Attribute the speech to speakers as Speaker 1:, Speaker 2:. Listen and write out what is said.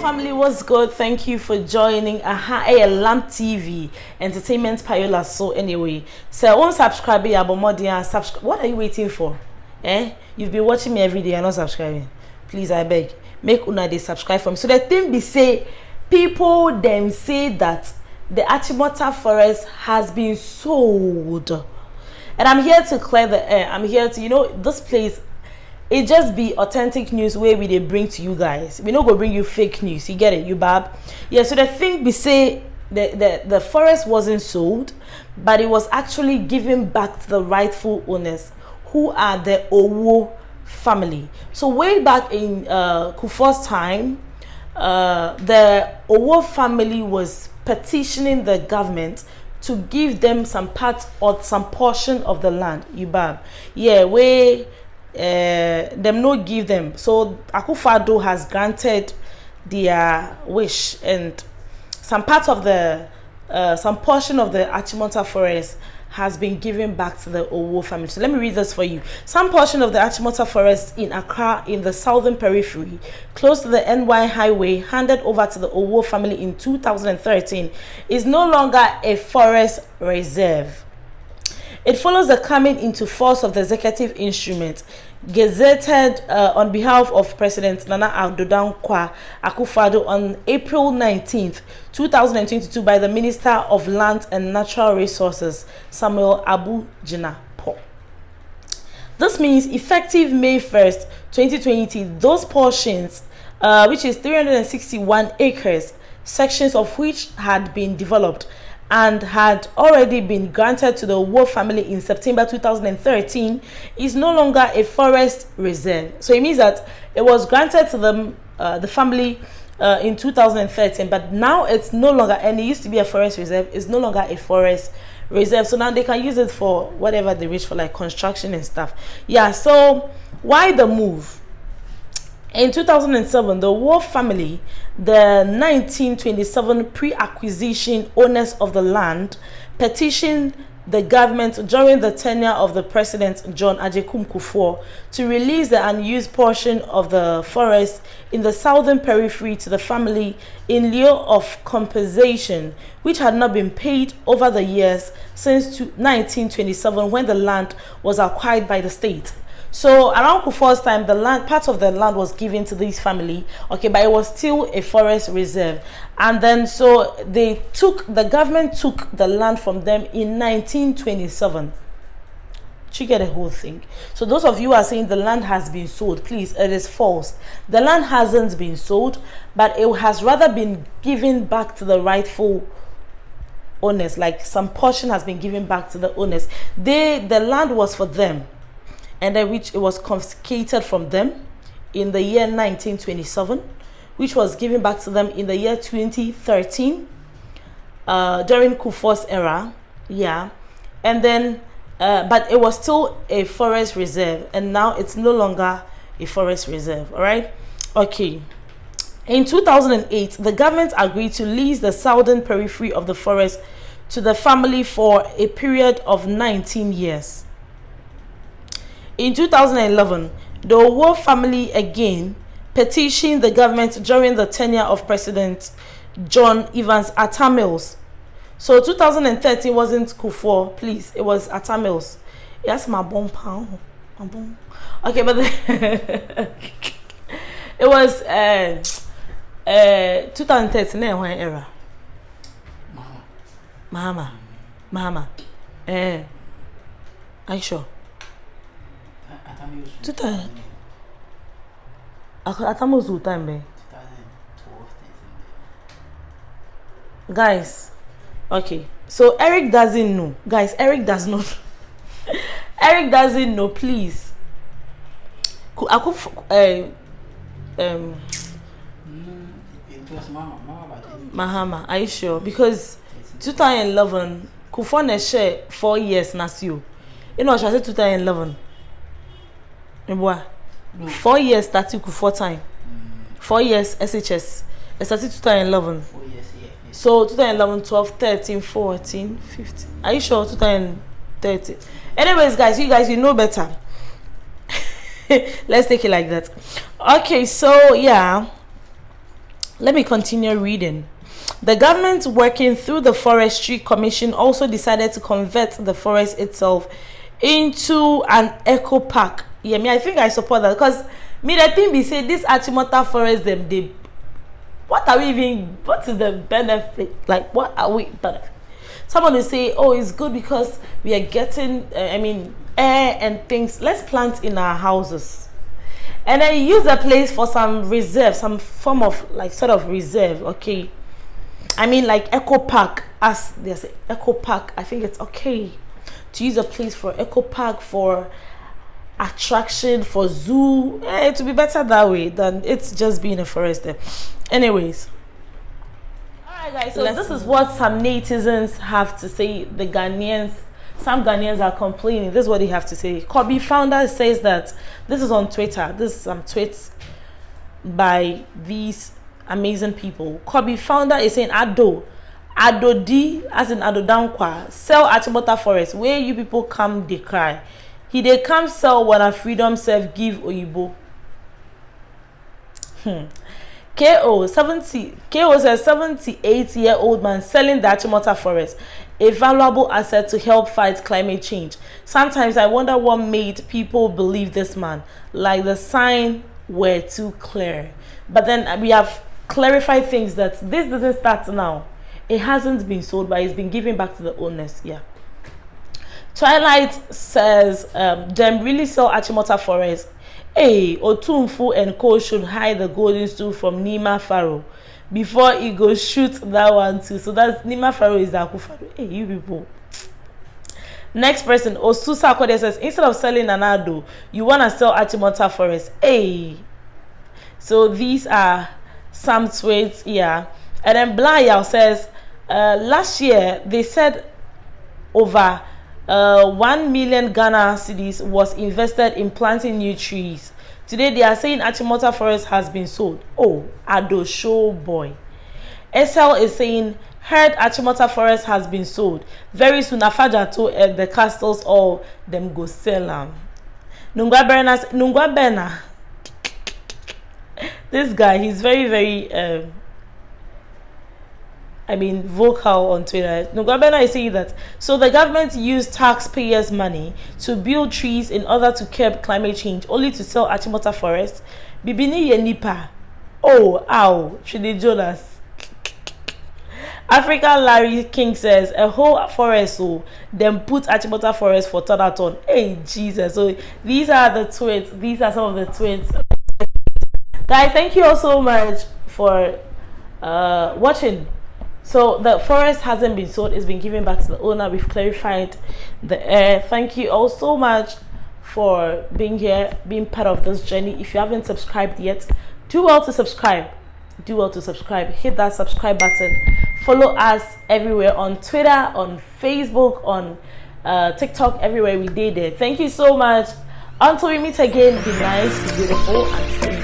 Speaker 1: family, what's good? Thank you for joining Lamp TV Entertainment Payola. So anyway, so one subscribe, subscribe. What are you waiting for? You've been watching me every day and not subscribing. Please, I beg, make una they subscribe for me. So the thing be say, people them say that the Achimota Forest has been sold, and I'm here to clear the air. I'm here to, this place. It just be authentic news where we they bring to you guys. We not go bring you fake news. You get it, you bab? Yeah, so the thing we say the forest wasn't sold, but it was actually given back to the rightful owners, who are the Owoo family. So way back in Kufuor's time, the Owoo family was petitioning the government to give them some part or some portion of the land. You bab? Yeah, where them no give them. So Kwadwo has granted their wish, and some part of the some portion of the Achimota Forest has been given back to the Owoo family. So let me read this for you. Some portion of the Achimota Forest in Accra, in the southern periphery, close to the NY highway, handed over to the Owoo family in 2013, is no longer a forest reserve. It follows the coming into force of the executive instrument gazetted on behalf of President Nana Addo Akufo-Addo on April 19th, 2022 by the Minister of Land and Natural Resources, Samuel Abu Jinapo. This means effective May 1st, 2020, those portions, which is 361 acres, sections of which had been developed and had already been granted to the Owoo family in September 2013, is no longer a forest reserve. So it means that it was granted to them, the family, in 2013, but now it's no longer, and it used to be a forest reserve, it's no longer a forest reserve. So now they can use it for whatever they wish for, like construction and stuff. Yeah, so why the move? In 2007, the Owoo family, the 1927 pre-acquisition owners of the land, petitioned the government during the tenure of the President John Kufuor to release the unused portion of the forest in the southern periphery to the family in lieu of compensation, which had not been paid over the years since 1927, when the land was acquired by the state. So around Kufuor's time, the land, part of the land was given to this family, okay, but it was still a forest reserve. And then so the government took the land from them in 1927. You get the whole thing. So those of you who are saying the land has been sold, please, it is false. The land hasn't been sold, but it has rather been given back to the rightful owners. Like some portion has been given back to the owners. The land was for them, and then which it was confiscated from them in the year 1927, which was given back to them in the year 2013, during Kufuor's era. Yeah, and then but it was still a forest reserve, and now it's no longer a forest reserve. All right, okay. In 2008, the government agreed to lease the southern periphery of the forest to the family for a period of 19 years. In 2011, the Owoo family again petitioned the government during the tenure of President John Evans Atta Mills. So 2013 wasn't Kufuor, please, it was Atta Mills. Yes, my bon pound. Okay, but it was 2013 era. Mahama. Are you sure? Guys, okay, so Eric doesn't know. Guys, Eric does not. Eric doesn't know, please. Mahama, are you sure? Because 2011 Kufuor na share 4 years nasio. You know, I said 2011. 4 years started Kufuor time. 4 years SHS. It started 2011.
Speaker 2: 4 years, yeah.
Speaker 1: So 2011, 12, 13, 14, 15. Are you sure 2013? Anyways, guys, you know better. Let's take it like that. Okay, so yeah. Let me continue reading. The government, working through the Forestry Commission, also decided to convert the forest itself into an eco park. Yeah, I think I support that, because the thing we say this Achimota Forest, what is the benefit? Like, what are we benefit? Someone will say, oh, it's good because we are getting air and things. Let's plant in our houses, and then use the place for some reserve, some form of sort of reserve. Okay, like eco park, as they say, eco park. I think it's okay to use a place for eco park, for attraction, for zoo. It would be better that way than it's just being a forest there. Anyways, all right guys, so this is what some netizens have to say. Some Ghanaians are complaining. This is what they have to say. Kobe founder says that, this is on Twitter, this is some tweets by these amazing people. Kobe founder is saying, Ado D, as in Ado Dankwa, sell Achimota Forest, where you people come, they cry. They come sell when a freedom self give Oyibo. KO says 78-year-old man selling the Achimota Forest, a valuable asset to help fight climate change. Sometimes I wonder what made people believe this man, like the sign were too clear. But then we have clarified things that this doesn't start now. It hasn't been sold, but it's been given back to the owners. Yeah. Twilight says, them really sell Achimota Forest. Hey, Otumfu and Co should hide the golden stool from Nima Pharaoh before he goes shoot that one too. So that's Nima Pharaoh is Aku Pharaoh. Hey, you people. Next person, Osusa Kode says, instead of selling Anado, you want to sell Achimota Forest. Hey. So these are some tweets, yeah. And then Blayal says, last year they said over 1 million Ghana cedis was invested in planting new trees. Today they are saying Achimota Forest has been sold. Oh, Ado show boy. SL is saying, heard Achimota Forest has been sold. Very soon Afaja to the castles all them go sell them. Nungwa Bena. This guy, he's very, very vocal on Twitter. Nugabena is saying that, so the government used taxpayers' money to build trees in order to curb climate change, only to sell Achimota Forest. Bibini Yenipa. Oh, ow. Shidi Jonas. Africa Larry King says, a whole forest, so then put Achimota Forest for Tonaton. Hey, Jesus. So these are the tweets. These are some of the tweets. Guys, thank you all so much for watching. So the forest hasn't been sold, it's been given back to the owner. We've clarified the air. Thank you all so much for being here, being part of this journey. If you haven't subscribed yet, do well to subscribe. Hit that subscribe button. Follow us everywhere, on Twitter, on Facebook, on TikTok, everywhere we did it. Thank you so much. Until we meet again, be nice, be beautiful, and stay